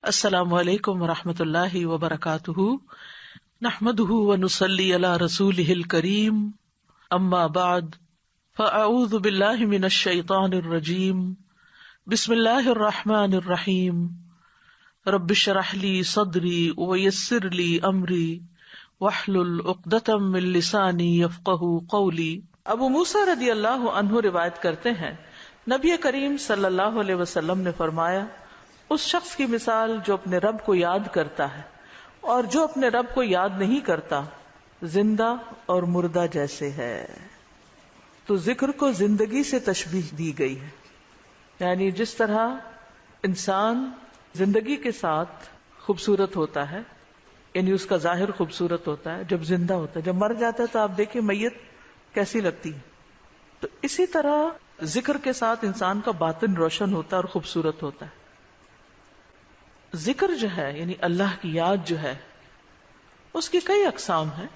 السلام علیکم ورحمۃ اللہ وبرکاتہ، نحمده ونصلی علی رسولہ الکریم، اما بعد فاعوذ باللہ من الشیطان الرجیم، بسم اللہ الرحمن الرحیم، رب اشرح لی صدری ویسر لی امری واحلل عقدۃ من لسانی یفقہوا قولی۔ ابو موسیٰ رضی اللہ عنہ روایت کرتے ہیں، نبی کریم صلی اللہ علیہ وسلم نے فرمایا، اس شخص کی مثال جو اپنے رب کو یاد کرتا ہے اور جو اپنے رب کو یاد نہیں کرتا زندہ اور مردہ جیسے ہے۔ تو ذکر کو زندگی سے تشبیہ دی گئی ہے، یعنی جس طرح انسان زندگی کے ساتھ خوبصورت ہوتا ہے، یعنی اس کا ظاہر خوبصورت ہوتا ہے جب زندہ ہوتا ہے، جب مر جاتا ہے تو آپ دیکھیں میت کیسی لگتی ہے، تو اسی طرح ذکر کے ساتھ انسان کا باطن روشن ہوتا ہے اور خوبصورت ہوتا ہے۔ ذکر جو ہے یعنی اللہ کی یاد جو ہے اس کی کئی اقسام ہیں،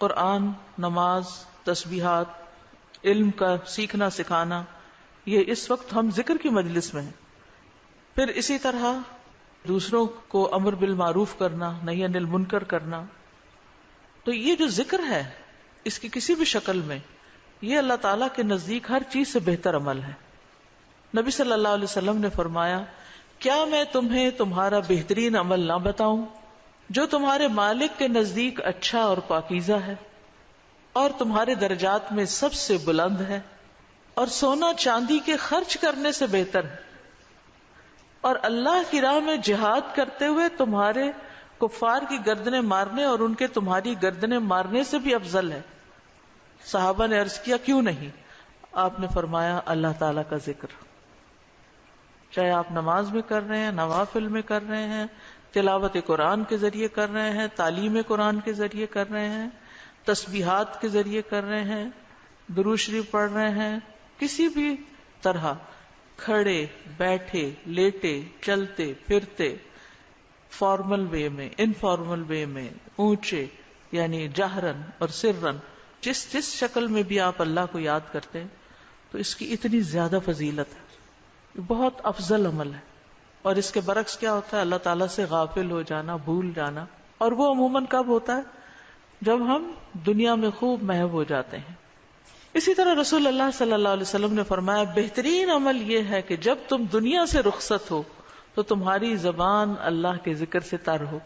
قرآن، نماز، تسبیحات، علم کا سیکھنا سکھانا، یہ اس وقت ہم ذکر کی مجلس میں ہیں۔ پھر اسی طرح دوسروں کو امر بالمعروف کرنا، نہی عن المنکر کرنا۔ تو یہ جو ذکر ہے اس کی کسی بھی شکل میں یہ اللہ تعالیٰ کے نزدیک ہر چیز سے بہتر عمل ہے۔ نبی صلی اللہ علیہ وسلم نے فرمایا، کیا میں تمہیں تمہارا بہترین عمل نہ بتاؤں جو تمہارے مالک کے نزدیک اچھا اور پاکیزہ ہے اور تمہارے درجات میں سب سے بلند ہے اور سونا چاندی کے خرچ کرنے سے بہتر ہے اور اللہ کی راہ میں جہاد کرتے ہوئے تمہارے کفار کی گردنیں مارنے اور ان کے تمہاری گردنیں مارنے سے بھی افضل ہے؟ صحابہ نے عرض کیا، کیوں نہیں؟ آپ نے فرمایا، اللہ تعالیٰ کا ذکر، چاہے آپ نماز میں کر رہے ہیں، نوافل میں کر رہے ہیں، تلاوت قرآن کے ذریعے کر رہے ہیں، تعلیم قرآن کے ذریعے کر رہے ہیں، تسبیحات کے ذریعے کر رہے ہیں، درود شریف پڑھ رہے ہیں، کسی بھی طرح کھڑے، بیٹھے، لیٹے، چلتے پھرتے، فارمل وے میں، انفارمل وے میں، اونچے یعنی جہرن اور سرن، جس شکل میں بھی آپ اللہ کو یاد کرتے ہیں تو اس کی اتنی زیادہ فضیلت ہے، بہت افضل عمل ہے۔ اور اس کے برعکس کیا ہوتا ہے؟ اللہ تعالیٰ سے غافل ہو جانا، بھول جانا، اور وہ عموماً کب ہوتا ہے؟ جب ہم دنیا میں خوب محو ہو جاتے ہیں۔ اسی طرح رسول اللہ صلی اللہ علیہ وسلم نے فرمایا، بہترین عمل یہ ہے کہ جب تم دنیا سے رخصت ہو تو تمہاری زبان اللہ کے ذکر سے تر ہو،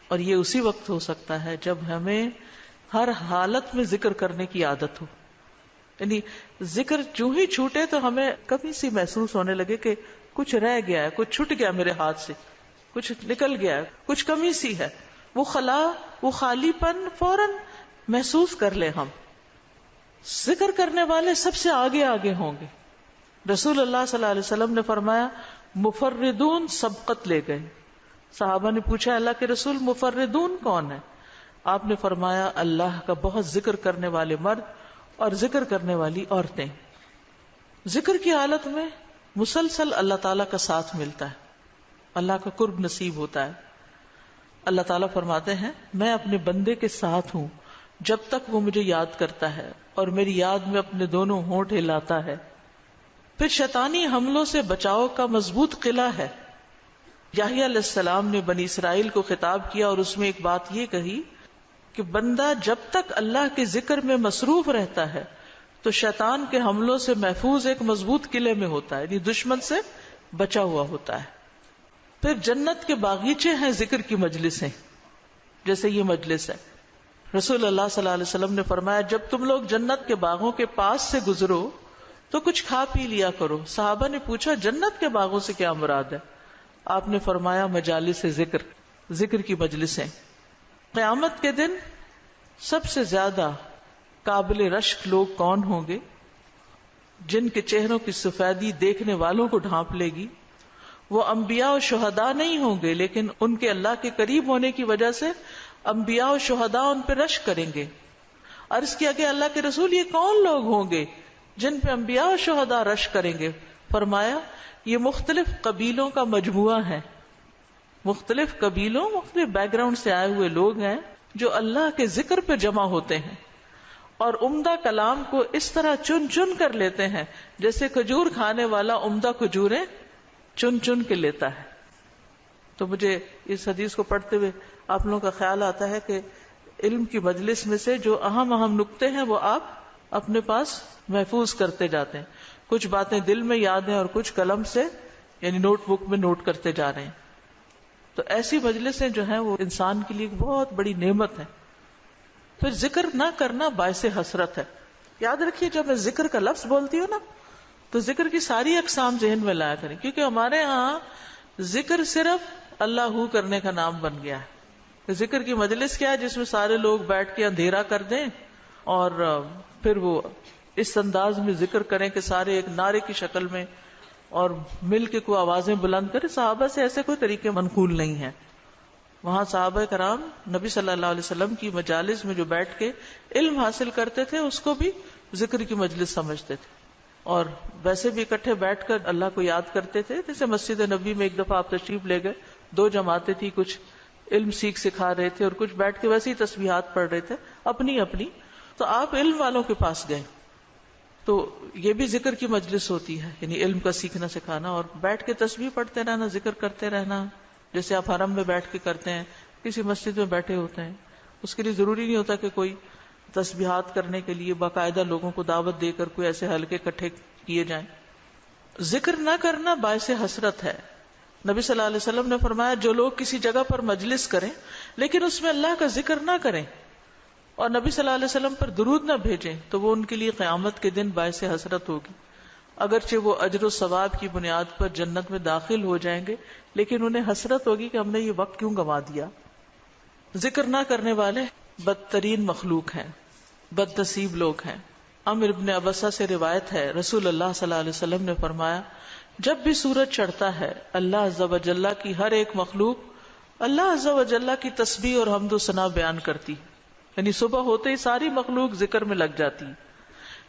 اور یہ اسی وقت ہو سکتا ہے جب ہمیں ہر حالت میں ذکر کرنے کی عادت ہو، یعنی ذکر جو ہی چھوٹے تو ہمیں کمی سی محسوس ہونے لگے کہ کچھ رہ گیا ہے، کچھ چھٹ گیا میرے ہاتھ سے، کچھ نکل گیا ہے، کچھ کمی سی ہے، وہ خلا، وہ خالی پن فوراً محسوس کر لیں ہم۔ ذکر کرنے والے سب سے آگے آگے ہوں گے۔ رسول اللہ صلی اللہ علیہ وسلم نے فرمایا، مفردون سبقت لے گئے۔ صحابہ نے پوچھا، اللہ کے رسول مفردون کون ہے؟ آپ نے فرمایا، اللہ کا بہت ذکر کرنے والے مرد اور ذکر کرنے والی عورتیں۔ ذکر کی حالت میں مسلسل اللہ تعالیٰ کا ساتھ ملتا ہے، اللہ کا قرب نصیب ہوتا ہے۔ اللہ تعالیٰ فرماتے ہیں، میں اپنے بندے کے ساتھ ہوں جب تک وہ مجھے یاد کرتا ہے اور میری یاد میں اپنے دونوں ہونٹ ہلاتا ہے۔ پھر شیطانی حملوں سے بچاؤ کا مضبوط قلعہ ہے۔ یحییٰ علیہ السلام نے بنی اسرائیل کو خطاب کیا اور اس میں ایک بات یہ کہی کہ بندہ جب تک اللہ کے ذکر میں مصروف رہتا ہے تو شیطان کے حملوں سے محفوظ ایک مضبوط قلعے میں ہوتا ہے، یعنی دشمن سے بچا ہوا ہوتا ہے۔ پھر جنت کے باغیچے ہیں ذکر کی مجلسیں، جیسے یہ مجلس ہے۔ رسول اللہ صلی اللہ علیہ وسلم نے فرمایا، جب تم لوگ جنت کے باغوں کے پاس سے گزرو تو کچھ کھا پی لیا کرو۔ صحابہ نے پوچھا، جنت کے باغوں سے کیا مراد ہے؟ آپ نے فرمایا، مجالس ذکر، ذکر کی مجلسیں۔ قیامت کے دن سب سے زیادہ قابل رشک لوگ کون ہوں گے؟ جن کے چہروں کی سفیدی دیکھنے والوں کو ڈھانپ لے گی۔ وہ انبیاء و شہداء نہیں ہوں گے، لیکن ان کے اللہ کے قریب ہونے کی وجہ سے انبیاء و شہداء ان پہ رشک کریں گے۔ عرض کیا کہ اللہ کے رسول، یہ کون لوگ ہوں گے جن پہ انبیاء و شہداء رشک کریں گے؟ فرمایا، یہ مختلف قبیلوں کا مجموعہ ہے، مختلف قبیلوں، مختلف بیک گراؤنڈ سے آئے ہوئے لوگ ہیں جو اللہ کے ذکر پہ جمع ہوتے ہیں اور عمدہ کلام کو اس طرح چن چن کر لیتے ہیں جیسے کھجور کھانے والا عمدہ کھجوریں چن چن کے لیتا ہے۔ تو مجھے اس حدیث کو پڑھتے ہوئے آپ لوگوں کا خیال آتا ہے کہ علم کی مجلس میں سے جو اہم نقطے ہیں وہ آپ اپنے پاس محفوظ کرتے جاتے ہیں. کچھ باتیں دل میں یاد ہیں اور کچھ قلم سے یعنی نوٹ بک میں نوٹ کرتے جا رہے ہیں. تو ایسی مجلسیں جو ہیں وہ انسان کے لیے ایک بہت بڑی نعمت ہے. پھر ذکر نہ کرنا باعث حسرت ہے. یاد رکھیے جب میں ذکر کا لفظ بولتی ہوں نا تو ذکر کی ساری اقسام ذہن میں لایا کریں, کیونکہ ہمارے ہاں ذکر صرف اللہ ہو کرنے کا نام بن گیا ہے. ذکر کی مجلس کیا ہے؟ جس میں سارے لوگ بیٹھ کے اندھیرا کر دیں اور پھر وہ اس انداز میں ذکر کریں کہ سارے ایک نعرے کی شکل میں اور مل کے کوئی آوازیں بلند کریں. صحابہ سے ایسے کوئی طریقے منقول نہیں ہیں. وہاں صحابہ کرام نبی صلی اللہ علیہ وسلم کی مجالس میں جو بیٹھ کے علم حاصل کرتے تھے اس کو بھی ذکر کی مجلس سمجھتے تھے, اور ویسے بھی اکٹھے بیٹھ کر اللہ کو یاد کرتے تھے. جیسے مسجد نبی میں ایک دفعہ آپ تشریف لے گئے, 2 جماعتیں تھی, کچھ علم سکھا رہے تھے اور کچھ بیٹھ کے ویسے ہی تسبیحات پڑھ رہے تھے اپنی اپنی. تو آپ علم والوں کے پاس گئے تو یہ بھی ذکر کی مجلس ہوتی ہے, یعنی علم کا سیکھنا سکھانا, اور بیٹھ کے تسبیح پڑھتے رہنا, ذکر کرتے رہنا, جیسے آپ حرم میں بیٹھ کے کرتے ہیں, کسی مسجد میں بیٹھے ہوتے ہیں. اس کے لیے ضروری نہیں ہوتا کہ کوئی تسبیحات کرنے کے لیے باقاعدہ لوگوں کو دعوت دے کر کوئی ایسے حلقے اکٹھے کیے جائیں. ذکر نہ کرنا باعث حسرت ہے. نبی صلی اللہ علیہ وسلم نے فرمایا جو لوگ کسی جگہ پر مجلس کریں لیکن اس میں اللہ کا ذکر نہ کریں اور نبی صلی اللہ علیہ وسلم پر درود نہ بھیجیں تو وہ ان کے لیے قیامت کے دن باعث حسرت ہوگی. اگرچہ وہ اجر و ثواب کی بنیاد پر جنت میں داخل ہو جائیں گے لیکن انہیں حسرت ہوگی کہ ہم نے یہ وقت کیوں گنوا دیا. ذکر نہ کرنے والے بدترین مخلوق ہیں, بد نصیب لوگ ہیں. عمرو بن ابسہ سے روایت ہے رسول اللہ صلی اللہ علیہ وسلم نے فرمایا جب بھی سورج چڑھتا ہے اللہ عز و جل کی ہر ایک مخلوق اللہ عز و جل کی تسبیح اور حمد و ثنا بیان کرتی, یعنی صبح ہوتے ہی ساری مخلوق ذکر میں لگ جاتی.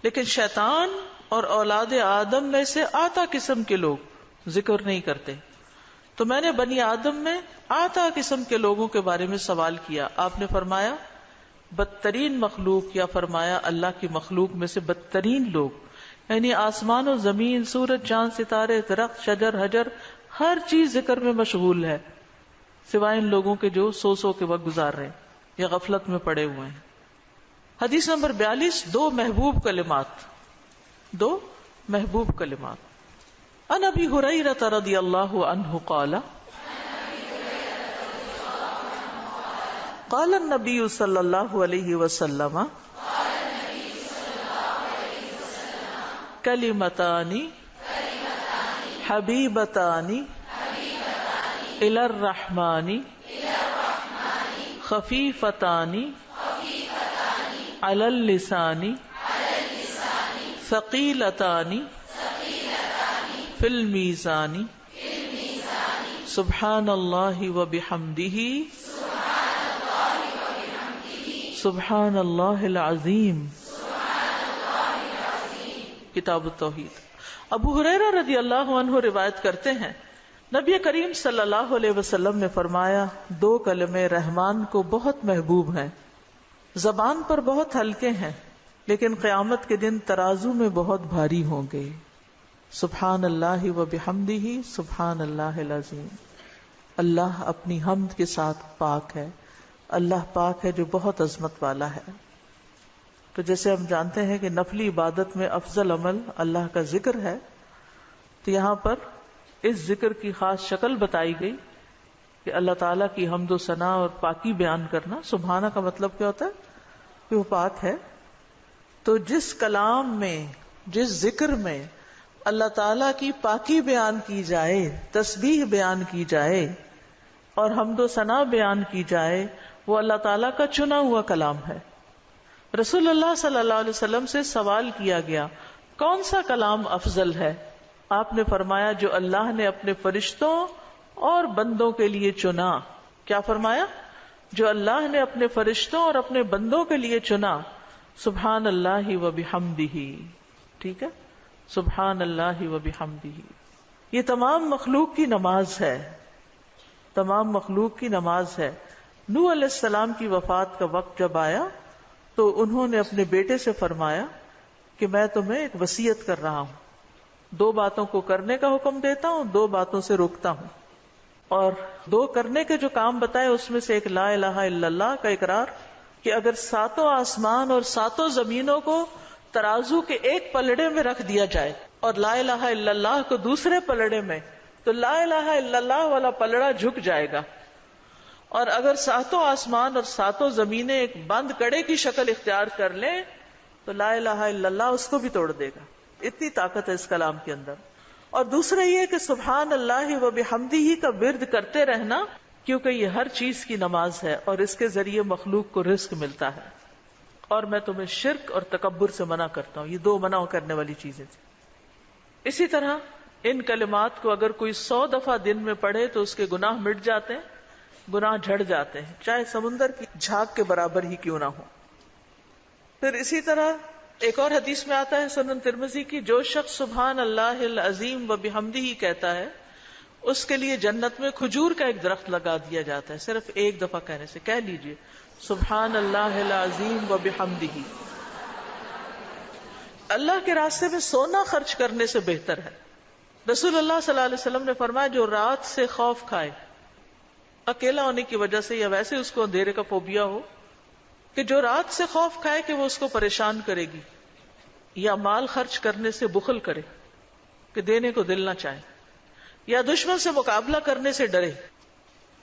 لیکن شیطان اور اولاد آدم میں سے آتا قسم کے لوگ ذکر نہیں کرتے. تو میں نے بنی آدم میں آتا قسم کے لوگوں کے بارے میں سوال کیا. آپ نے فرمایا بدترین مخلوق, یا فرمایا اللہ کی مخلوق میں سے بدترین لوگ, یعنی آسمان و زمین, سورج چاند ستارے, درخت شجر حجر, ہر چیز ذکر میں مشغول ہے سوائے ان لوگوں کے جو سو کے وقت گزار رہے ہیں یا غفلت میں پڑے ہوئے ہیں. حدیث نمبر 42 2 محبوب کلمات. عن ابی ہریرہ رضی اللہ عنہ قال قال النبی صلی اللہ علیہ وسلم کلمتان حبیبتان الی الرحمن خفیفتان علی اللسان ثقیلتان فی المیزان سبحان اللہ و بحمدہ سبحان اللہ العظیم. کتاب التوحید. ابو ہریرہ رضی اللہ عنہ روایت کرتے ہیں نبی کریم صلی اللہ علیہ وسلم نے فرمایا 2 کلمے رحمان کو بہت محبوب ہیں, زبان پر بہت ہلکے ہیں لیکن قیامت کے دن ترازو میں بہت بھاری ہوں گے. سبحان اللہ و بحمدہ سبحان اللہ العظیم. اللہ اپنی حمد کے ساتھ پاک ہے, اللہ پاک ہے جو بہت عظمت والا ہے. تو جیسے ہم جانتے ہیں کہ نفلی عبادت میں افضل عمل اللہ کا ذکر ہے, تو یہاں پر اس ذکر کی خاص شکل بتائی گئی کہ اللہ تعالیٰ کی حمد و ثنا اور پاکی بیان کرنا. سبحانہ کا مطلب کیا ہوتا ہے کہ وہ پاک ہے. تو جس کلام میں, جس ذکر میں اللہ تعالیٰ کی پاکی بیان کی جائے, تسبیح بیان کی جائے اور حمد و ثنا بیان کی جائے, وہ اللہ تعالیٰ کا چنا ہوا کلام ہے. رسول اللہ صلی اللہ علیہ وسلم سے سوال کیا گیا کون سا کلام افضل ہے؟ آپ نے فرمایا جو اللہ نے اپنے فرشتوں اور بندوں کے لیے چنا. کیا فرمایا؟ جو اللہ نے اپنے فرشتوں اور اپنے بندوں کے لیے چنا. سبحان اللہ و بحمدہ. ٹھیک ہے, سبحان اللہ و بحمدہ. یہ تمام مخلوق کی نماز ہے, تمام مخلوق کی نماز ہے. نوح علیہ السلام کی وفات کا وقت جب آیا تو انہوں نے اپنے بیٹے سے فرمایا کہ میں تمہیں ایک وصیت کر رہا ہوں, 2 باتوں کو کرنے کا حکم دیتا ہوں, 2 باتوں سے روکتا ہوں. اور 2 کرنے کے جو کام بتائے اس میں سے ایک لا الہ الا اللہ کا اقرار، کہ اگر 7 آسمان اور 7 زمینوں کو ترازو کے ایک پلڑے میں رکھ دیا جائے اور لا الہ الا اللہ کو دوسرے پلڑے میں، تو لا الہ الا اللہ والا پلڑا جھک جائے گا، اور اگر 7 آسمان اور 7 زمینیں ایک بند کڑے کی شکل اختیار کر لیں تو لا الہ الا اللہ اس کو بھی توڑ دے گا. اتنی طاقت ہے اس کلام کے اندر. اور دوسرا یہ کہ سبحان اللہ و بحمدہ کا ورد کرتے رہنا، کیونکہ یہ ہر چیز کی نماز ہے اور اس کے ذریعے مخلوق کو رزق ملتا ہے. اور میں تمہیں شرک اور تکبر سے منع کرتا ہوں. یہ 2 منع کرنے والی چیزیں تھیں. اسی طرح ان کلمات کو اگر کوئی 100 دفعہ دن میں پڑھے تو اس کے گناہ مٹ جاتے ہیں، گناہ جھڑ جاتے ہیں، چاہے سمندر کی جھاگ کے برابر ہی کیوں نہ ہو. پھر اسی طرح ایک اور حدیث میں آتا ہے سنن ترمذی کی، جو شخص سبحان اللہ العظیم و بحمدہ کہتا ہے اس کے لیے جنت میں کھجور کا ایک درخت لگا دیا جاتا ہے، صرف ایک دفعہ کہنے سے. کہہ لیجئے سبحان اللہ العظیم و بحمدہ. اللہ کے راستے میں سونا خرچ کرنے سے بہتر ہے. رسول اللہ صلی اللہ علیہ وسلم نے فرمایا جو رات سے خوف کھائے، اکیلا ہونے کی وجہ سے یا ویسے اس کو اندھیرے کا فوبیا ہو، کہ جو رات سے خوف کھائے کہ وہ اس کو پریشان کرے گی، یا مال خرچ کرنے سے بخل کرے کہ دینے کو دل نہ چاہے، یا دشمن سے مقابلہ کرنے سے ڈرے،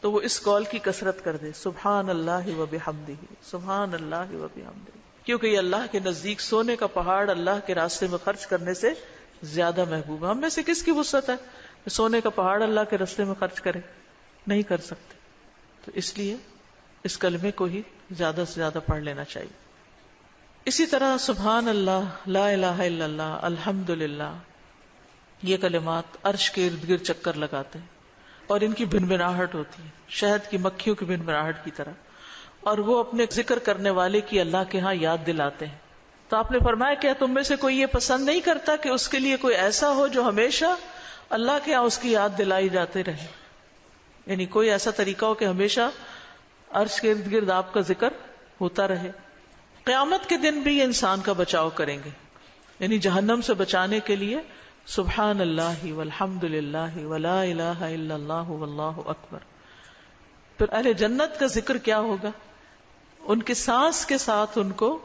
تو وہ اس قول کی کثرت کر دے سبحان اللہ و بحمدہ، سبحان اللہ و بحمدہ. کیونکہ یہ اللہ کے نزدیک سونے کا پہاڑ اللہ کے راستے میں خرچ کرنے سے زیادہ محبوب ہے. ہم میں سے کس کی وسعت ہے کہ سونے کا پہاڑ اللہ کے راستے میں خرچ کرے؟ نہیں کر سکتے. تو اس لیے اس کلمے کو ہی زیادہ سے زیادہ پڑھ لینا چاہیے. اسی طرح سبحان اللہ، لا الہ الا اللہ، الحمدللہ، یہ کلمات عرش کے ارد گرد چکر لگاتے ہیں اور ان کی بھنبھناہٹ ہوتی ہے شہد کی مکھیوں کی بھنبھناہٹ کی طرح، اور وہ اپنے ذکر کرنے والے کی اللہ کے ہاں یاد دلاتے ہیں. تو آپ نے فرمایا کیا تم میں سے کوئی یہ پسند نہیں کرتا کہ اس کے لیے کوئی ایسا ہو جو ہمیشہ اللہ کے ہاں اس کی یاد دلائی جاتے رہے؟ یعنی کوئی ایسا طریقہ ہو کہ ہمیشہ عرش کے ارد گرد آپ کا ذکر ہوتا رہے. قیامت کے دن بھی یہ انسان کا بچاؤ کریں گے، یعنی جہنم سے بچانے کے لیے سبحان اللہ والحمد للہ ولا الہ الا اللہ واللہ اکبر. پھر اہل جنت کا ذکر کیا ہوگا؟ ان کے سانس کے ساتھ ان کو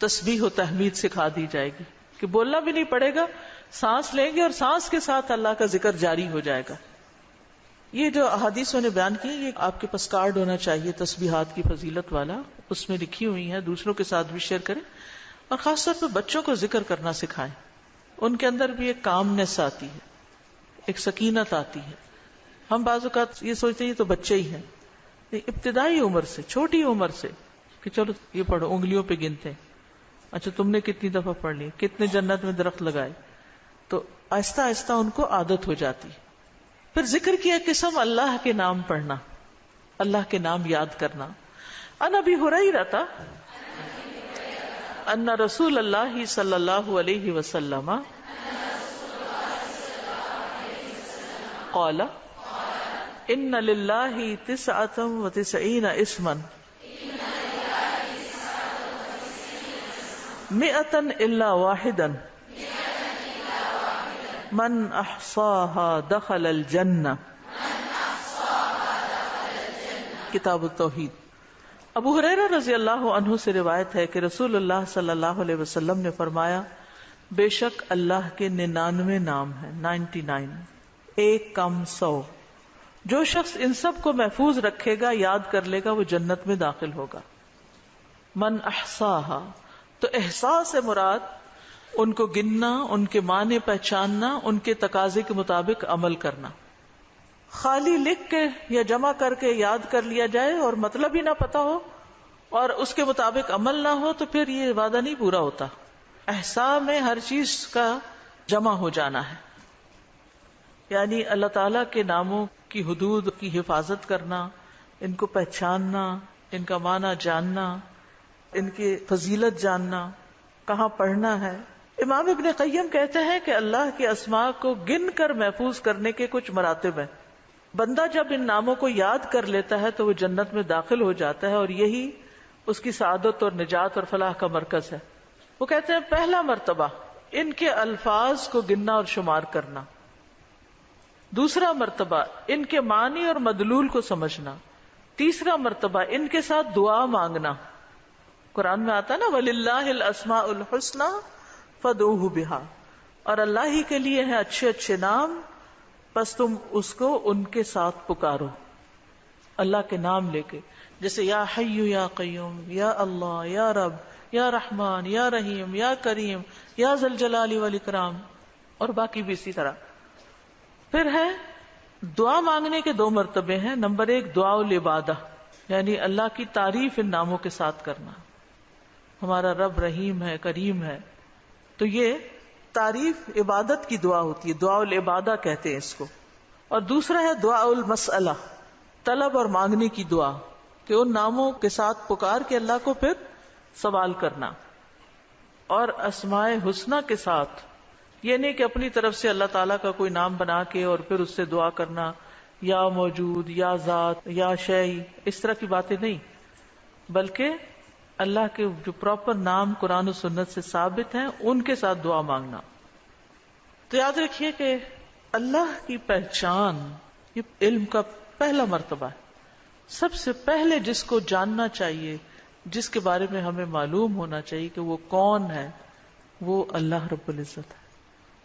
تسبیح و تحمید سکھا دی جائے گی کہ بولنا بھی نہیں پڑے گا، سانس لیں گے اور سانس کے ساتھ اللہ کا ذکر جاری ہو جائے گا. یہ جو احادیث میں نے بیان کی، یہ آپ کے پاس کارڈ ہونا چاہیے تسبیحات کی فضیلت والا، اس میں لکھی ہوئی ہیں، دوسروں کے ساتھ بھی شیئر کریں، اور خاص طور پہ بچوں کو ذکر کرنا سکھائیں. ان کے اندر بھی ایک کامنس آتی ہے، ایک سکینت آتی ہے. ہم بعض اوقات یہ سوچتے ہیں یہ تو بچے ہی ہیں، ابتدائی عمر سے، چھوٹی عمر سے، کہ چلو یہ پڑھو، انگلیوں پہ گنتے ہیں، اچھا تم نے کتنی دفعہ پڑھ لی، کتنے جنت میں درخت لگائے، تو آہستہ آہستہ ان کو عادت ہو جاتی. پھر ذکر کی ایک قسم اللہ کے نام پڑھنا، اللہ کے نام یاد کرنا. عن ابی ہریرہ ان رسول اللہ صلی اللہ علیہ وسلم قال ان للہ 99 اسما 100 الا واحدا من احصاها دخل الجنہ. کتاب التوحید. ابو ہریرہ رضی اللہ عنہ سے روایت ہے کہ رسول اللہ صلی اللہ علیہ وسلم نے فرمایا بے شک اللہ کے 99 نام ہیں، 99، ایک کم 100. جو شخص ان سب کو محفوظ رکھے گا، یاد کر لے گا، وہ جنت میں داخل ہوگا. من احصاها، تو احصاء سے مراد ان کو گننا، ان کے معنی پہچاننا، ان کے تقاضے کے مطابق عمل کرنا. خالی لکھ کے یا جمع کر کے یاد کر لیا جائے اور مطلب ہی نہ پتا ہو اور اس کے مطابق عمل نہ ہو تو پھر یہ وعدہ نہیں پورا ہوتا. احصاء میں ہر چیز کا جمع ہو جانا ہے، یعنی اللہ تعالی کے ناموں کی حدود کی حفاظت کرنا، ان کو پہچاننا، ان کا معنی جاننا، ان کی فضیلت جاننا، کہاں پڑھنا ہے. امام ابن قیم کہتے ہیں کہ اللہ کے اسماء کو گن کر محفوظ کرنے کے کچھ مراتب ہیں. بندہ جب ان ناموں کو یاد کر لیتا ہے تو وہ جنت میں داخل ہو جاتا ہے، اور یہی اس کی سعادت اور نجات اور فلاح کا مرکز ہے. وہ کہتے ہیں پہلا مرتبہ ان کے الفاظ کو گننا اور شمار کرنا. دوسرا مرتبہ ان کے معنی اور مدلول کو سمجھنا. تیسرا مرتبہ ان کے ساتھ دعا مانگنا. قرآن میں آتا نا وَلِلَّهِ الْأَسْمَاءُ الْحُسْنَى فَادْعُوهُ بِهَا، اور اللہ ہی کے لیے ہیں اچھے اچھے نام، پس تم اس کو ان کے ساتھ پکارو، اللہ کے نام لے کے. جیسے یا حی یا قیوم، یا اللہ، یا رب، یا رحمان، یا رحیم، یا کریم، یا ذی الجلال والاکرام، اور باقی بھی اسی طرح. پھر ہے دعا مانگنے کے دو مرتبے ہیں. نمبر 1 دعا العبادہ، یعنی اللہ کی تعریف ان ناموں کے ساتھ کرنا. ہمارا رب رحیم ہے، کریم ہے، تو یہ تعریف عبادت کی دعا ہوتی ہے، دعا العبادہ کہتے ہیں اس کو. اور دوسرا ہے دعا المسئلہ، طلب اور مانگنے کی دعا، کہ ان ناموں کے ساتھ پکار کے اللہ کو پھر سوال کرنا. اور اسماء حسنہ کے ساتھ یہ نہیں کہ اپنی طرف سے اللہ تعالیٰ کا کوئی نام بنا کے اور پھر اس سے دعا کرنا، یا موجود، یا ذات، یا شیء، اس طرح کی باتیں نہیں، بلکہ اللہ کے جو پراپر نام قرآن و سنت سے ثابت ہیں ان کے ساتھ دعا مانگنا. تو یاد رکھیے کہ اللہ کی پہچان یہ علم کا پہلا مرتبہ ہے. سب سے پہلے جس کو جاننا چاہیے، جس کے بارے میں ہمیں معلوم ہونا چاہیے کہ وہ کون ہے، وہ اللہ رب العزت ہے.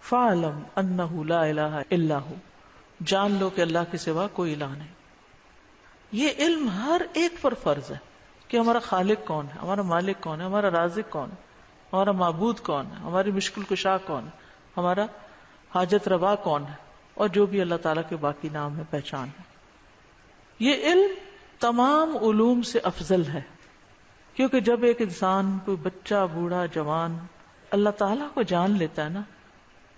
فَاعْلَمْ أَنَّهُ لَا إِلَٰهَ إِلَّا هُوَ، جان لو کہ اللہ کے سوا کوئی الہ نہیں. یہ علم ہر ایک پر فرض ہے کہ ہمارا خالق کون ہے، ہمارا مالک کون ہے، ہمارا رازق کون ہے، ہمارا معبود کون ہے، ہماری مشکل کشا کون ہے، ہمارا حاجت روا کون ہے، اور جو بھی اللہ تعالیٰ کے باقی نام ہے، پہچان ہے. یہ علم تمام علوم سے افضل ہے، کیونکہ جب ایک انسان، کوئی بچہ، بوڑھا، جوان اللہ تعالیٰ کو جان لیتا ہے نا،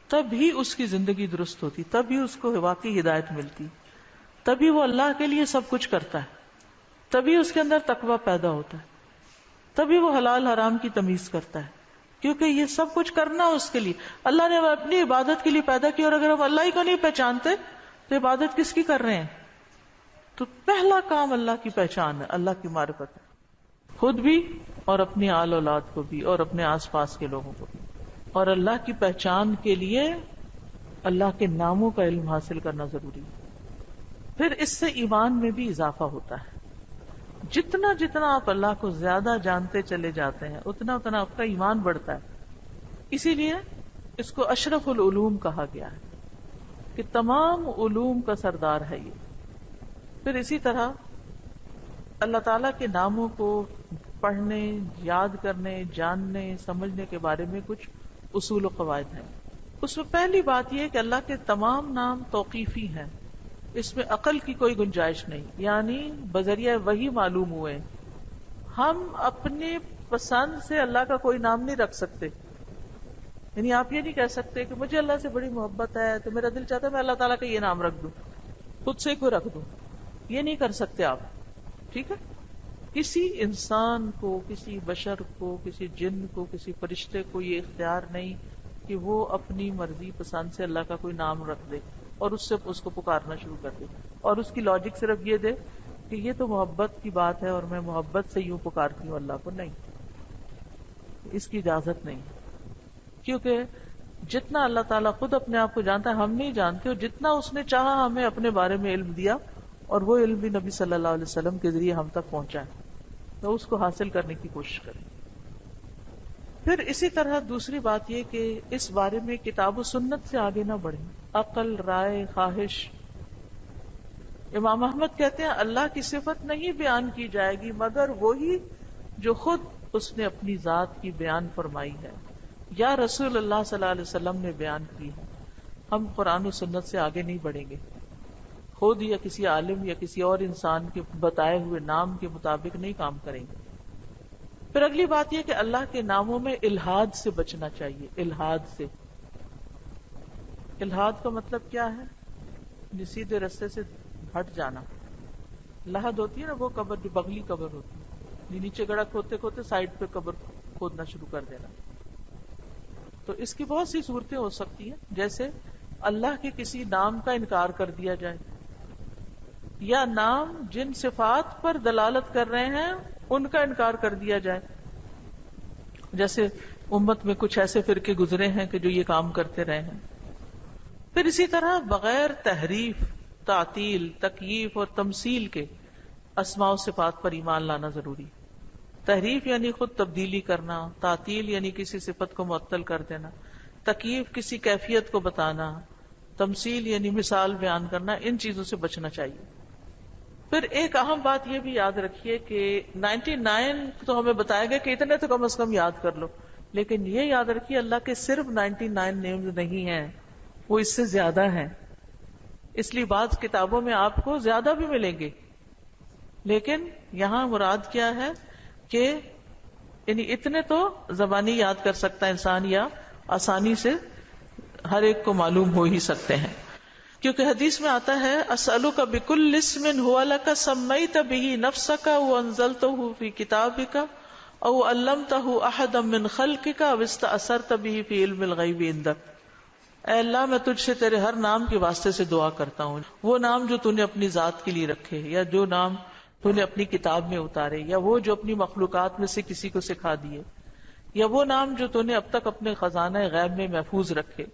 تب ہی اس کی زندگی درست ہوتی، تب ہی اس کو واقعی ہدایت ملتی، تبھی وہ اللہ کے لیے سب کچھ کرتا ہے، تبھی اس کے اندر تقویٰ پیدا ہوتا ہے، تبھی وہ حلال حرام کی تمیز کرتا ہے. کیونکہ یہ سب کچھ کرنا اس کے لیے اللہ نے اپنی عبادت کے لیے پیدا کی، اور اگر ہم اللہ ہی کو نہیں پہچانتے تو عبادت کس کی کر رہے ہیں؟ تو پہلا کام اللہ کی پہچان ہے، اللہ کی معرفت ہے، خود بھی اور اپنی آل اولاد کو بھی اور اپنے آس پاس کے لوگوں کو بھی. اور اللہ کی پہچان کے لیے اللہ کے ناموں کا علم حاصل کرنا ضروری ہے. پھر اس سے ایمان میں بھی اضافہ ہوتا ہے. جتنا جتنا آپ اللہ کو زیادہ جانتے چلے جاتے ہیں اتنا اتنا آپ کا ایمان بڑھتا ہے. اسی لیے اس کو اشرف العلوم کہا گیا ہے کہ تمام علوم کا سردار ہے یہ. پھر اسی طرح اللہ تعالیٰ کے ناموں کو پڑھنے، یاد کرنے، جاننے، سمجھنے کے بارے میں کچھ اصول و قواعد ہیں. اس میں پہلی بات یہ کہ اللہ کے تمام نام توقیفی ہیں، اس میں عقل کی کوئی گنجائش نہیں، یعنی بذریعہ وحی معلوم ہوئے. ہم اپنے پسند سے اللہ کا کوئی نام نہیں رکھ سکتے. یعنی آپ یہ نہیں کہہ سکتے کہ مجھے اللہ سے بڑی محبت ہے تو میرا دل چاہتا ہے میں اللہ تعالیٰ کا یہ نام رکھ دوں، خود سے کوئی رکھ دوں. یہ نہیں کر سکتے آپ، ٹھیک ہے؟ کسی انسان کو، کسی بشر کو، کسی جن کو، کسی فرشتے کو یہ اختیار نہیں کہ وہ اپنی مرضی پسند سے اللہ کا کوئی نام رکھ دے اور اس سے اس کو پکارنا شروع کر دے، اور اس کی لاجک صرف یہ دے کہ یہ تو محبت کی بات ہے اور میں محبت سے یوں پکارتی ہوں اللہ کو. نہیں، اس کی اجازت نہیں، کیونکہ جتنا اللہ تعالیٰ خود اپنے آپ کو جانتا ہے ہم نہیں جانتے، اور جتنا اس نے چاہا ہمیں اپنے بارے میں علم دیا، اور وہ علم بھی نبی صلی اللہ علیہ وسلم کے ذریعے ہم تک پہنچا ہے، تو اس کو حاصل کرنے کی کوشش کریں. پھر اسی طرح دوسری بات یہ کہ اس بارے میں کتاب و سنت سے آگے نہ بڑھیں، عقل، رائے، خواہش. امام احمد کہتے ہیں اللہ کی صفت نہیں بیان کی جائے گی مگر وہی جو خود اس نے اپنی ذات کی بیان فرمائی ہے یا رسول اللہ صلی اللہ علیہ وسلم نے بیان کی ہے. ہم قرآن و سنت سے آگے نہیں بڑھیں گے، خود یا کسی عالم یا کسی اور انسان کے بتائے ہوئے نام کے مطابق نہیں کام کریں گے. پھر اگلی بات یہ کہ اللہ کے ناموں میں الحاد سے بچنا چاہیے. الحاد سے، الحاد کا مطلب کیا ہے؟ سیدھے رستے سے ہٹ جانا. لحد ہوتی ہے نا وہ قبر جو بغلی قبر ہوتی ہے، نیچے گڑھا کھودتے کھودتے سائڈ پہ قبر کھودنا شروع کر دینا. تو اس کی بہت سی صورتیں ہو سکتی ہیں، جیسے اللہ کے کسی نام کا انکار کر دیا جائے، یا نام جن صفات پر دلالت کر رہے ہیں ان کا انکار کر دیا جائے. جیسے امت میں کچھ ایسے فرقے گزرے ہیں کہ جو یہ کام کرتے رہے ہیں. پھر اسی طرح بغیر تحریف، تعطیل، تکییف اور تمثیل کے اسماء و صفات پر ایمان لانا ضروری. تحریف یعنی خود تبدیلی کرنا، تعطیل یعنی کسی صفت کو معطل کر دینا، تکییف کسی کیفیت کو بتانا، تمثیل یعنی مثال بیان کرنا. ان چیزوں سے بچنا چاہیے. پھر ایک اہم بات یہ بھی یاد رکھیے کہ 99 تو ہمیں بتایا گیا کہ اتنے تو کم از کم یاد کر لو، لیکن یہ یاد رکھیے اللہ کے صرف 99 نیمز نہیں ہیں، وہ اس سے زیادہ ہیں. اس لیے بعض کتابوں میں آپ کو زیادہ بھی ملیں گے، لیکن یہاں مراد کیا ہے کہ یعنی اتنے تو زبانی یاد کر سکتا ہے انسان، یا آسانی سے ہر ایک کو معلوم ہو ہی سکتے ہیں. کیونکہ حدیث میں آتا ہے اسألک بکل اسم هو لک سمیت به نفسک وانزلته فی کتابک او علمته احدا من خلقک او استأثرت به فی علم الغیب عندک. اے اللہ میں تجھ سے تیرے ہر نام کے واسطے سے دعا کرتا ہوں، وہ نام جو تو نے اپنی ذات کے لیے رکھے، یا جو نام تو نے اپنی کتاب میں اتارے، یا وہ جو اپنی مخلوقات میں سے کسی کو سکھا دیے، یا وہ نام جو تو نے اب تک اپنے خزانہ غیب میں محفوظ رکھے.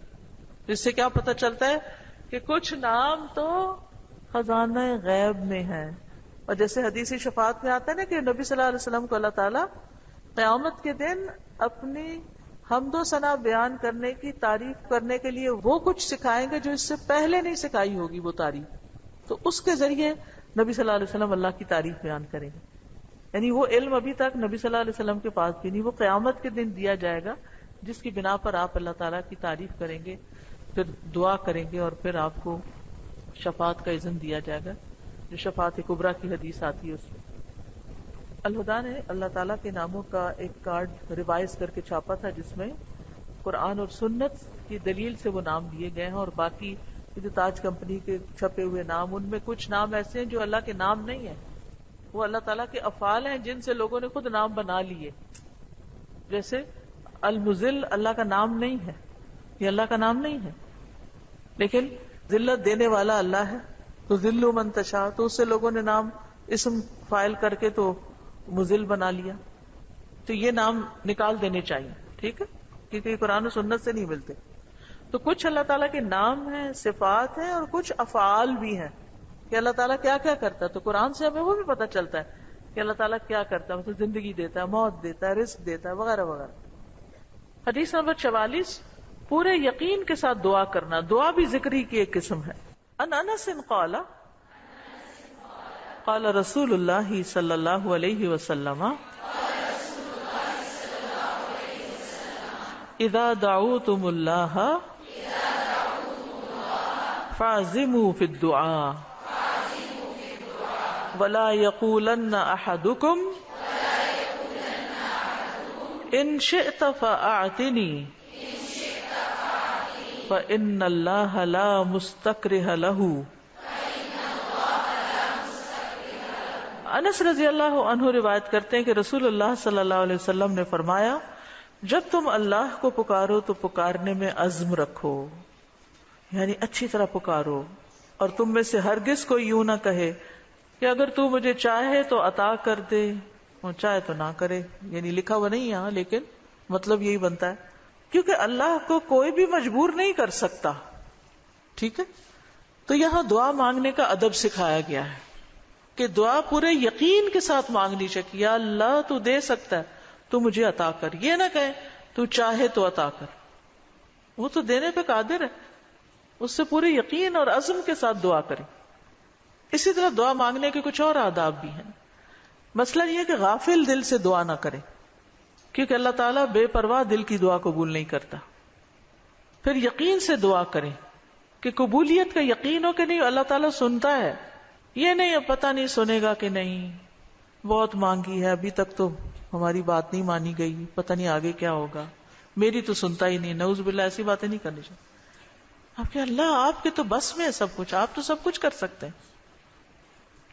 اس سے کیا پتہ چلتا ہے کہ کچھ نام تو خزانہ غیب میں ہیں. اور جیسے حدیث شفاعت میں آتا ہے نا کہ نبی صلی اللہ علیہ وسلم کو اللہ تعالیٰ قیامت کے دن اپنی حمد و ثنا بیان کرنے کی، تعریف کرنے کے لیے وہ کچھ سکھائیں گے جو اس سے پہلے نہیں سکھائی ہوگی وہ تعریف. تو اس کے ذریعے نبی صلی اللہ علیہ وسلم اللہ کی تعریف بیان کریں گے. یعنی وہ علم ابھی تک نبی صلی اللہ علیہ وسلم کے پاس بھی نہیں، وہ قیامت کے دن دیا جائے گا، جس کی بنا پر آپ اللہ تعالیٰ کی تعریف کریں گے، پھر دعا کریں گے، اور پھر آپ کو شفاعت کا اذن دیا جائے گا، جو شفاعت کبریٰ کی حدیث آتی ہے اس میں. الہدیٰ نے اللہ تعالیٰ کے ناموں کا ایک کارڈ ریوائز کر کے چھاپا تھا، جس میں قرآن اور سنت کی دلیل سے وہ نام دیے گئے ہیں. اور باقی جو تاج کمپنی کے چھپے ہوئے نام، ان میں کچھ نام ایسے ہیں جو اللہ کے نام نہیں ہیں، وہ اللہ تعالیٰ کے افعال ہیں جن سے لوگوں نے خود نام بنا لیے. جیسے المذل اللہ کا نام نہیں ہے، یہ اللہ کا نام نہیں ہے، لیکن ذلت دینے والا اللہ ہے. تو ذل من تشاء، تو اس سے لوگوں نے نام اسم فائل کر کے تو مذل بنا لیا. تو یہ نام نکال دینے چاہیے، ٹھیک ہے، کیونکہ یہ قرآن و سنت سے نہیں ملتے. تو کچھ اللہ تعالیٰ کے نام ہیں، صفات ہیں، اور کچھ افعال بھی ہیں کہ اللہ تعالیٰ کیا کیا کرتا ہے. تو قرآن سے ہمیں وہ بھی پتہ چلتا ہے کہ اللہ تعالیٰ کیا کرتا ہے، مطلب زندگی دیتا ہے، موت دیتا ہے، رزق دیتا ہے، وغیرہ وغیرہ. حدیث نمبر 44، پورے یقین کے ساتھ دعا کرنا. دعا بھی ذکری کی ایک قسم ہے. ان انس قال قال رسول اللہ صلی اللہ علیہ وسلم اذا دعوتم اللہ فاعظموا فی الدعاء ولا یقولن احدکم ان شئت فاعطنی فإن اللہ لا مستکرہ لہ. انس رضی اللہ عنہ روایت کرتے ہیں کہ رسول اللہ صلی اللہ علیہ وسلم نے فرمایا، جب تم اللہ کو پکارو تو پکارنے میں عزم رکھو، یعنی اچھی طرح پکارو، اور تم میں سے ہرگز کوئی یوں نہ کہے کہ اگر تو مجھے چاہے تو عطا کر دے اور چاہے تو نہ کرے. یعنی لکھا ہوا نہیں یہاں، لیکن مطلب یہی بنتا ہے، کیونکہ اللہ کو کوئی بھی مجبور نہیں کر سکتا. ٹھیک ہے، تو یہاں دعا مانگنے کا ادب سکھایا گیا ہے کہ دعا پورے یقین کے ساتھ مانگنی چاہیے. یا اللہ تو دے سکتا ہے، تو مجھے عطا کر. یہ نہ کہے تو چاہے تو عطا کر، وہ تو دینے پہ قادر ہے. اس سے پورے یقین اور عزم کے ساتھ دعا کریں. اسی طرح دعا مانگنے کے کچھ اور آداب بھی ہیں. مسئلہ یہ کہ غافل دل سے دعا نہ کریں، کیونکہ اللہ تعالیٰ بے پرواہ دل کی دعا قبول نہیں کرتا. پھر یقین سے دعا کریں کہ قبولیت کا یقین ہو کہ نہیں اللہ تعالیٰ سنتا ہے. یہ نہیں اب پتہ نہیں سنے گا کہ نہیں، بہت مانگی ہے ابھی تک تو ہماری بات نہیں مانی گئی، پتہ نہیں آگے کیا ہوگا، میری تو سنتا ہی نہیں. نعوذ باللہ، ایسی باتیں نہیں کرنی چاہیے. آپ کہ اللہ آپ کے تو بس میں ہے سب کچھ، آپ تو سب کچھ کر سکتے ہیں.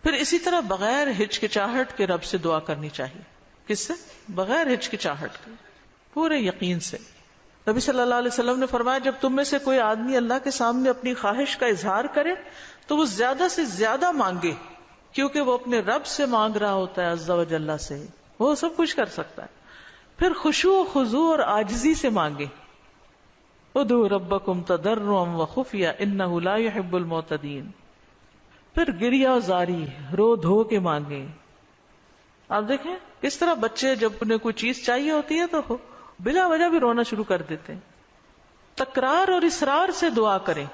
پھر اسی طرح بغیر ہچکچاہٹ کے رب سے دعا کرنی چاہیے. کس سے؟ بغیر ہچکچاہٹ کے، پورے یقین سے. نبی صلی اللہ علیہ وسلم نے فرمایا، جب تم میں سے کوئی آدمی اللہ کے سامنے اپنی خواہش کا اظہار کرے تو وہ زیادہ سے زیادہ مانگے، کیونکہ وہ اپنے رب سے مانگ رہا ہوتا ہے عز و جل سے، وہ سب کچھ کر سکتا ہے. پھر خشوع و خضوع اور عاجزی سے مانگے. ادعوا ربکم تضرعا وخفیا انہ لا يحب المعتدین. پھر گریا زاری، رو دھو کے مانگے. آپ دیکھیں کس طرح بچے جب انہیں کوئی چیز چاہیے ہوتی ہے تو بلا وجہ بھی رونا شروع کر دیتے ہیں. تکرار اور اصرار سے دعا کریں.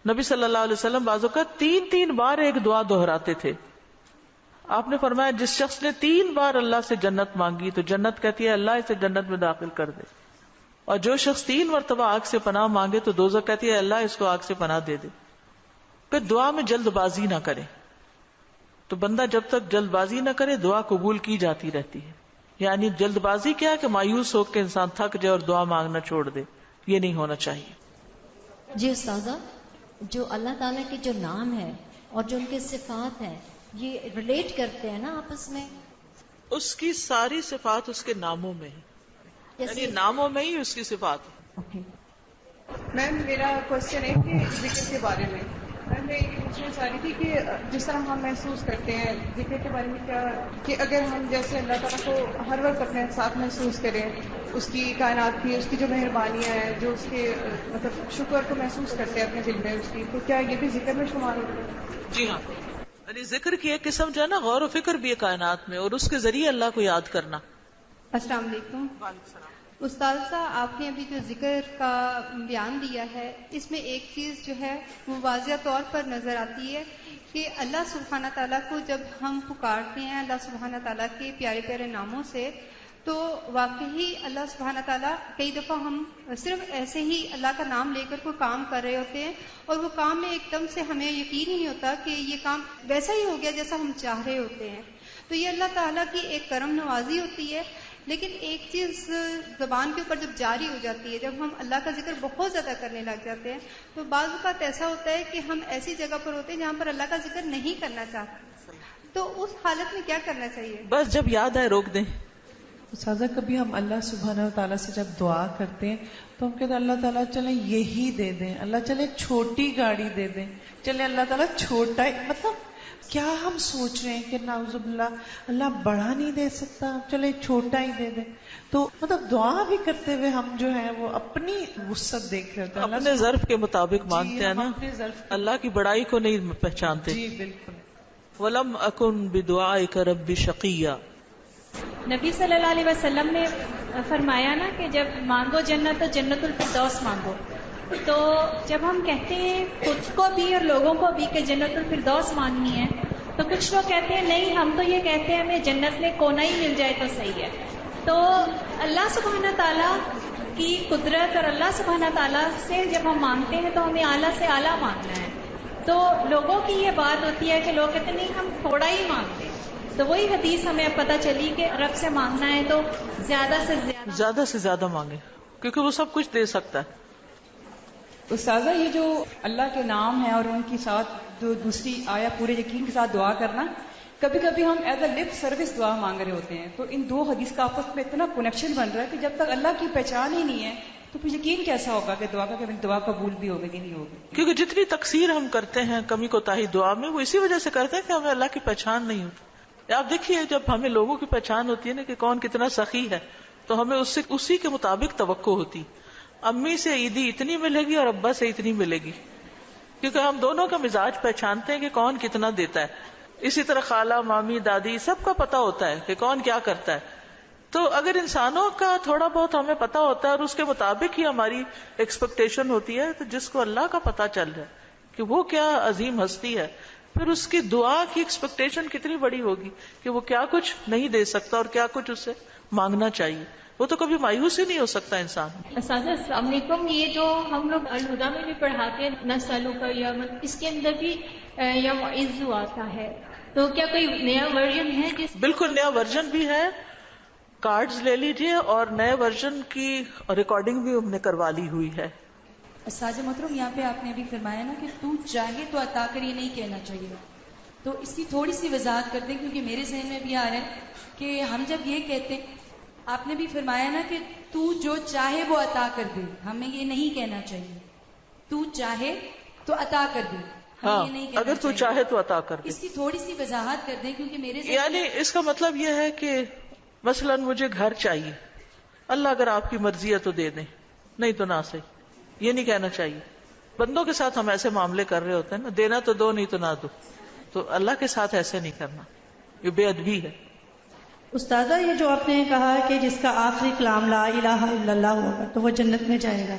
نبی صلی اللہ علیہ وسلم بعض اوقات 3 بار ایک دعا دہراتے تھے. آپ نے فرمایا جس شخص نے 3 بار اللہ سے جنت مانگی تو جنت کہتی ہے اللہ اسے جنت میں داخل کر دے، اور جو شخص 3 مرتبہ آگ سے پناہ مانگے تو دوزخ کہتی ہے اللہ اس کو آگ سے پناہ دے دے. پھر دعا میں جلد بازی نہ کرے. تو بندہ جب تک جلد بازی نہ کرے دعا قبول کی جاتی رہتی ہے. یعنی جلد بازی کیا کہ مایوس ہو کے انسان تھک جائے اور دعا مانگنا چھوڑ دے، یہ نہیں ہونا چاہیے. جی استاذہ، جو اللہ تعالیٰ کے جو نام ہے اور جو ان کے صفات ہیں یہ ریلیٹ کرتے ہیں نا آپس میں؟ اس کی ساری صفات اس کے ناموں میں ہے، یعنی ناموں میں ہی اس کی صفات ہے. میم میرا کوشچن ہے کہ ذکر کے بارے میں میں یہ پوچھنا چاہ رہی تھی کہ جس طرح ہم محسوس کرتے ہیں ذکر کے بارے میں، کیا کہ اگر ہم جیسے اللہ تعالیٰ کو ہر وقت اپنے ساتھ محسوس کریں، اس کی کائنات کی، اس کی جو مہربانیاں ہیں، جو اس کے مطلب شکر کو محسوس کرتے ہیں اپنے دل میں اس کی، تو کیا یہ بھی ذکر میں شمار ہوتا ہے؟ جی ہاں، یعنی ذکر کی ایک قسم جو ہے نا غور و فکر بھی ہے کائنات میں، اور اس کے ذریعے اللہ کو یاد کرنا. السلام علیکم. استاد صاحب، آپ نے ابھی جو ذکر کا بیان دیا ہے اس میں ایک چیز جو ہے وہ واضح طور پر نظر آتی ہے کہ اللہ سبحانہ تعالیٰ کو جب ہم پکارتے ہیں اللہ سبحانہ تعالیٰ کے پیارے پیارے ناموں سے، تو واقعی اللہ سبحانہ تعالیٰ کئی دفعہ ہم صرف ایسے ہی اللہ کا نام لے کر کوئی کام کر رہے ہوتے ہیں اور وہ کام میں ایک دم سے ہمیں یقین ہی نہیں ہوتا کہ یہ کام ویسا ہی ہو گیا جیسا ہم چاہ رہے ہوتے ہیں. تو یہ اللہ تعالیٰ کی ایک کرم نوازی ہوتی ہے. لیکن ایک چیز زبان کے اوپر جب جاری ہو جاتی ہے، جب ہم اللہ کا ذکر بہت زیادہ کرنے لگ جاتے ہیں، تو بعض اوقات ایسا ہوتا ہے کہ ہم ایسی جگہ پر ہوتے ہیں جہاں پر اللہ کا ذکر نہیں کرنا چاہتے. تو اس حالت میں کیا کرنا چاہیے؟ بس جب یاد آئے روک دیں. سازا کبھی ہم اللہ سبحانہ و تعالیٰ سے جب دعا کرتے ہیں تو ہم کہتے ہیں اللہ تعالیٰ چلے یہی دے دیں، اللہ چلے چھوٹی گاڑی دے دیں، چلے اللہ تعالیٰ چھوٹا ہی، مطلب کیا ہم سوچ رہے ہیں کہ نعوذ باللہ اللہ بڑا نہیں دے سکتا، چلے چھوٹا ہی دے دے. تو مطلب دعا بھی کرتے ہوئے ہم جو ہے وہ اپنی وسعت دیکھ رہے ہوتے ہیں، اپنے ظرف کے مطابق مانگتے ہیں نا، اللہ کی بڑائی کو نہیں پہچانتے. جی بالکل. وَلَمْ أَكُنْ بِدُعَائِكَ رَبِّ شَقِيًّا. نبی صلی اللہ علیہ وسلم نے فرمایا نا کہ جب مانگو جنت تو جنت الفردوس مانگو. تو جب ہم کہتے ہیں خود کو بھی اور لوگوں کو بھی کہ جنت الفردوس مانگنی ہے، تو کچھ لوگ کہتے ہیں نہیں، ہم تو یہ کہتے ہیں ہمیں جنت میں کونا ہی مل جائے تو صحیح ہے. تو اللہ سبحانہ تعالیٰ کی قدرت اور اللہ سبحانہ تعالیٰ سے جب ہم مانگتے ہیں تو ہمیں اعلیٰ سے اعلیٰ مانگنا ہے. تو لوگوں کی یہ بات ہوتی ہے کہ لوگ کہتے ہیں نہیں ہم تھوڑا ہی مانگتے ہیں. تو وہی حدیث ہمیں اب پتہ چلی کہ رب سے مانگنا ہے تو زیادہ سے زیادہ مانگے، کیونکہ وہ سب کچھ دے سکتا ہے. استاذہ یہ جو اللہ کے نام ہے اور ان کے ساتھ جو دوسری آیا پورے یقین کے ساتھ دعا کرنا، کبھی کبھی ہم ایز اے لپ سروس دعا مانگ رہے ہوتے ہیں، تو ان دو حدیث کا آپس میں اتنا کنیکشن بن رہا ہے کہ جب تک اللہ کی پہچان ہی نہیں ہے تو پھر یقین کیسا ہوگا کہ دعا کا کہ دعا قبول بھی ہوگی کہ نہیں ہوگی. کیونکہ جتنی تقصیر ہم کرتے ہیں کمی کوتاہی دعا میں، وہ اسی وجہ سے کرتے ہیں کہ ہمیں اللہ کی پہچان نہیں ہوتی. آپ دیکھیے جب ہمیں لوگوں کی پہچان ہوتی ہے نا کہ کون کتنا سخی ہے، تو ہمیں اس سے اسی کے مطابق توقع ہوتی. امی سے عیدی اتنی ملے گی اور ابا سے اتنی ملے گی، کیونکہ ہم دونوں کا مزاج پہچانتے ہیں کہ کون کتنا دیتا ہے. اسی طرح خالہ، مامی، دادی سب کا پتا ہوتا ہے کہ کون کیا کرتا ہے. تو اگر انسانوں کا تھوڑا بہت ہمیں پتا ہوتا ہے اور اس کے مطابق ہی ہماری ایکسپیکٹیشن ہوتی ہے، تو جس کو اللہ کا پتا چل جائے کہ وہ کیا عظیم ہستی ہے، پھر اس کی دعا کی ایکسپیکٹیشن کتنی بڑی ہوگی کہ وہ کیا کچھ نہیں دے سکتا اور کیا کچھ اسے مانگنا چاہیے. وہ تو کبھی مایوس ہی نہیں ہو سکتا انسان. اساتذہ السلام علیکم. یہ جو ہم لوگ الہدا میں بھی پڑھاتے ہیں نسالو کا یوم، اس کے اندر بھی یوم عزو آتا ہے، تو کیا کوئی نیا ورژن ہے جس؟ بالکل نیا ورژن بھی ہے. کارڈز لے لیجئے اور نئے ورژن کی ریکارڈنگ بھی ہم نے کروا لی ہوئی ہے. اساتذہ محترم، یہاں پہ آپ نے ابھی فرمایا نا کہ تو چاہے تو عطا کر، یہ نہیں کہنا چاہیے، تو اس کی تھوڑی سی وضاحت کر دیں کیونکہ میرے ذہن میں بھی آ رہا ہے کہ ہم جب یہ کہتے ہیں، آپ نے بھی فرمایا نا کہ تو جو چاہے وہ عطا کر دے، ہمیں یہ نہیں کہنا چاہیے تو چاہے تو عطا کر دے. ہاں، اگر تو چاہے تو عطا کر دے. اس کی تھوڑی سی وضاحت کر دیں کیونکہ میرے ذہن یعنی اس کا مطلب یہ ہے کہ مثلا مجھے گھر چاہیے، اللہ اگر آپ کی مرضی ہے تو دے دیں، نہیں تو نہ صحیح. یہ نہیں کہنا چاہیے. بندوں کے ساتھ ہم ایسے معاملے کر رہے ہوتے ہیں نا، دینا تو دو نہیں تو نہ دو، تو اللہ کے ساتھ ایسے نہیں کرنا، یہ بے ادبی ہے. استاذہ یہ جو آپ نے کہا کہ جس کا آخری کلام لا الہ الا اللہ ہوگا تو وہ جنت میں جائے گا،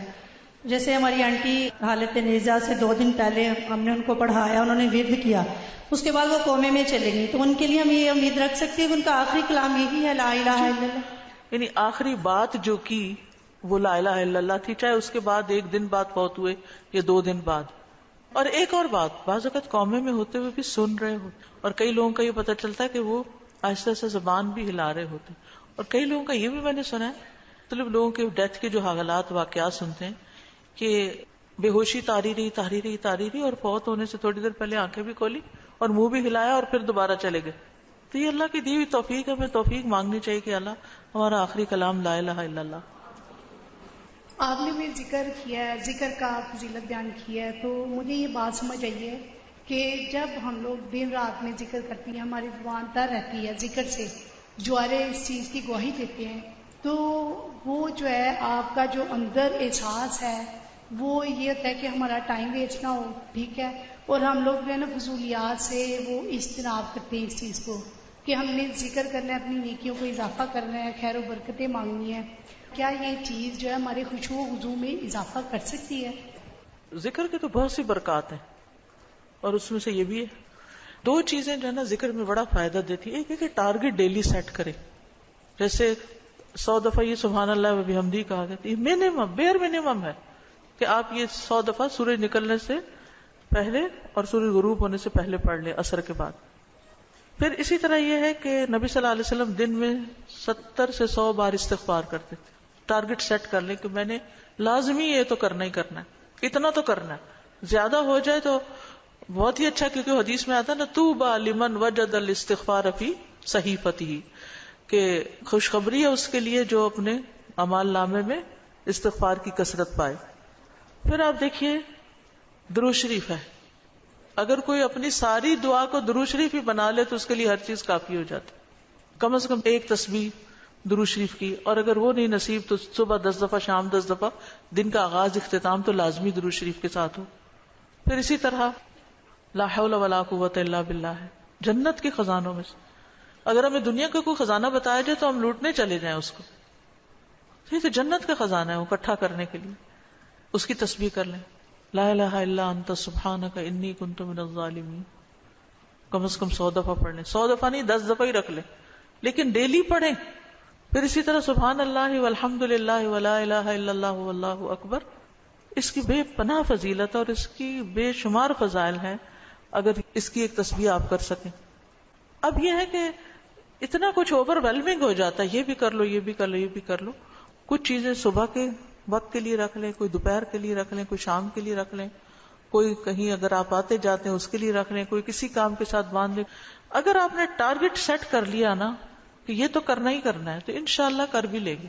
جیسے ہماری آنٹی حالت نیزہ سے 2 دن پہلے ہم نے ان کو پڑھایا، انہوں نے ورد کیا، اس کے بعد وہ کومے میں چلے گئی، تو ان کے لیے ہم یہ امید رکھ سکتے ہیں کہ ان کا آخری کلام یہی ہے لا الہ الا اللہ؟ یعنی آخری بات جو کی وہ لا الہ الا اللہ تھی، چاہے اس کے بعد 1 دن بعد فوت ہوئے یا 2 دن بعد. اور ایک اور بات، بعض اوقات قومے میں ہوتے ہوئے بھی سن رہے ہو، اور کئی لوگوں کا یہ پتہ چلتا ہے کہ وہ آہستہ آہستہ زبان بھی ہلا رہے ہوتے، اور کئی لوگوں کا یہ بھی میں نے سنا ہے، مطلب لوگوں کے ڈیتھ کے جو حالات واقعات سنتے ہیں کہ بے ہوشی تاری رہی اور فوت ہونے سے تھوڑی دیر پہلے آنکھیں بھی کھولی اور منہ بھی ہلایا اور پھر دوبارہ چلے گئے. تو یہ اللہ کی دی ہوئی توفیق ہے، ہمیں توفیق مانگنی چاہیے کہ اللہ ہمارا آخری کلام لا الہ الا اللہ. آپ نے بھی ذکر کیا ہے، ذکر کا فضیلت بیان کیا ہے، تو مجھے یہ بات سمجھ آئی ہے کہ جب ہم لوگ دن رات میں ذکر کرتی ہیں، ہماری زبان تر رہتی ہے ذکر سے، جوارے اس چیز کی گواہی دیتے ہیں، تو وہ جو ہے آپ کا جو اندر احساس ہے وہ یہ ہوتا ہے کہ ہمارا ٹائم ویسٹ نہ ہو، ٹھیک ہے، اور ہم لوگ جو ہے نا فضولیات سے وہ اجتناب کرتے ہیں اس چیز کو کہ ہم نے ذکر کرنا ہے، اپنی نیکیوں کو اضافہ کرنا ہے، خیر و برکتیں مانگنی ہے. کیا یہ چیز جو ہے ہمارے خشوع و خضوع میں اضافہ کر سکتی ہے؟ ذکر کے تو بہت سی برکات ہیں، اور اس میں سے یہ بھی ہے. 2 چیزیں جو ہے نا ذکر میں بڑا فائدہ دیتی ہے. ایک ہے کہ ٹارگٹ ڈیلی سیٹ کرے، جیسے 100 دفعہ یہ سبحان اللہ و بحمدہ کہا گیا، یہ منیمم بیئر منیمم ہے کہ آپ یہ 100 دفعہ سورج نکلنے سے پہلے اور سورج غروب ہونے سے پہلے پڑھ لیں عصر کے بعد. پھر اسی طرح یہ ہے کہ نبی صلی اللہ علیہ وسلم دن میں 70 سے 100 بار استغفار کرتے تھے. ٹارگٹ سیٹ کر لیں کہ میں نے لازمی یہ تو کرنا ہی کرنا ہے، اتنا تو کرنا ہے، زیادہ ہو جائے تو بہت ہی اچھا، کیونکہ حدیث میں آتا ہے نا طوبی لمن وجد الاستغفار فی صحیفتہ، کہ خوشخبری ہے اس کے لیے جو اپنے اعمال نامے میں استغفار کی کثرت پائے. پھر آپ دیکھیے درود شریف ہے، اگر کوئی اپنی ساری دعا کو درود شریف ہی بنا لے تو اس کے لیے ہر چیز کافی ہو جاتی، کم از کم 1 تسبیح درود شریف کی. اور اگر وہ نہیں نصیب تو صبح 10 دفعہ، شام 10 دفعہ، دن کا آغاز اختتام تو لازمی درود شریف کے ساتھ ہو. پھر اسی طرح لا حول ولا قوت الا باللہ ہے جنت کے خزانوں میں سے. اگر ہمیں دنیا کا کوئی خزانہ بتایا جائے تو ہم لوٹنے چلے جائیں اس کو، یہ تو جنت کا خزانہ ہے، وہ اکٹھا کرنے کے لیے اس کی تسبیح کر لیں، لا الہ الا انت سبحانک انی کنت من الظالمین، کم از کم 100 دفعہ پڑھ لیں. 100 دفعہ نہیں، 10 دفعہ ہی رکھ لیں، لیکن ڈیلی پڑھیں. پھر اسی طرح سبحان اللہ والحمد للہ ولا الہ الا اللہ واللہ اکبر، اس کی بے پناہ فضیلت اور اس کی بے شمار فضائل ہیں اگر اس کی ایک تسبیح آپ کر سکیں. اب یہ ہے کہ اتنا کچھ اوور ویلمنگ ہو جاتا ہے، یہ بھی کر لو، یہ بھی کر لو، یہ بھی کر لو. کچھ چیزیں صبح کے وقت کے لیے رکھ لیں، کوئی دوپہر کے لیے رکھ لیں، کوئی شام کے لیے رکھ لیں، کوئی کہیں اگر آپ آتے جاتے ہیں اس کے لیے رکھ لیں، کوئی کسی کام کے ساتھ باندھ لیں. اگر آپ نے ٹارگٹ سیٹ کر لیا نا کہ یہ تو کرنا ہی کرنا ہے تو انشاءاللہ کر بھی لے گی.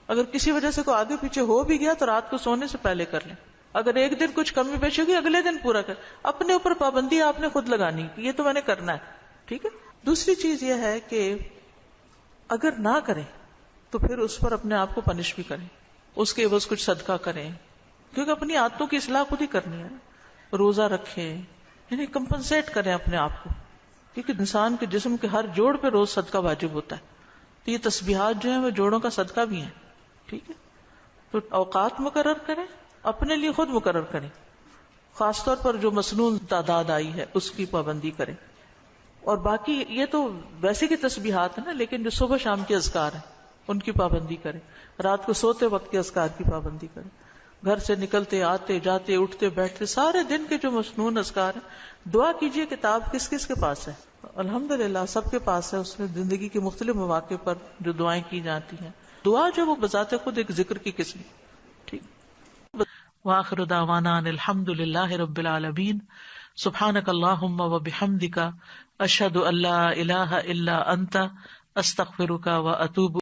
اگر کسی وجہ سے کوئی آگے پیچھے ہو بھی گیا تو رات کو سونے سے پہلے کر لیں. اگر ایک دن کچھ کمی بیش ہوگی اگلے دن پورا کر. اپنے اوپر پابندی آپ نے خود لگانی کہ یہ تو میں نے کرنا ہے، ٹھیک ہے. دوسری چیز یہ ہے کہ اگر نہ کریں تو پھر اس پر اپنے آپ کو پنش بھی کریں، اس کے عوض کچھ صدقہ کریں، کیونکہ اپنی عادتوں کی اصلاح خود ہی کرنی ہے. روزہ رکھیں، یعنی کمپنسیٹ کریں اپنے آپ کو، کیونکہ انسان کے جسم کے ہر جوڑ پہ روز صدقہ واجب ہوتا ہے. تو یہ تسبیحات جو ہیں وہ جوڑوں کا صدقہ بھی ہیں، ٹھیک ہے. تو اوقات مقرر کریں، اپنے لیے خود مقرر کریں، خاص طور پر جو مسنون تعداد آئی ہے اس کی پابندی کریں. اور باقی یہ تو ویسے کی تسبیحات ہیں نا، لیکن جو صبح شام کے اذکار ہیں ان کی پابندی کریں، رات کو سوتے وقت کے اذکار کی پابندی کریں، گھر سے نکلتے آتے جاتے اٹھتے بیٹھتے سارے دن کے جو مسنون اذکار ہیں. دعا کیجئے، کتاب کس کس کے پاس ہے؟ الحمدللہ سب کے پاس ہے. اس میں زندگی کے مختلف مواقع پر جو دعائیں کی جاتی ہیں، دعا جو وہ بذات خود ایک ذکر کی قسم. ٹھیک. وآخر دعوانا ان الحمدللہ رب العالمین. سبحانک اللہم وبحمدک، اشہد ان لا الہ الا انت، استغفرک واتوب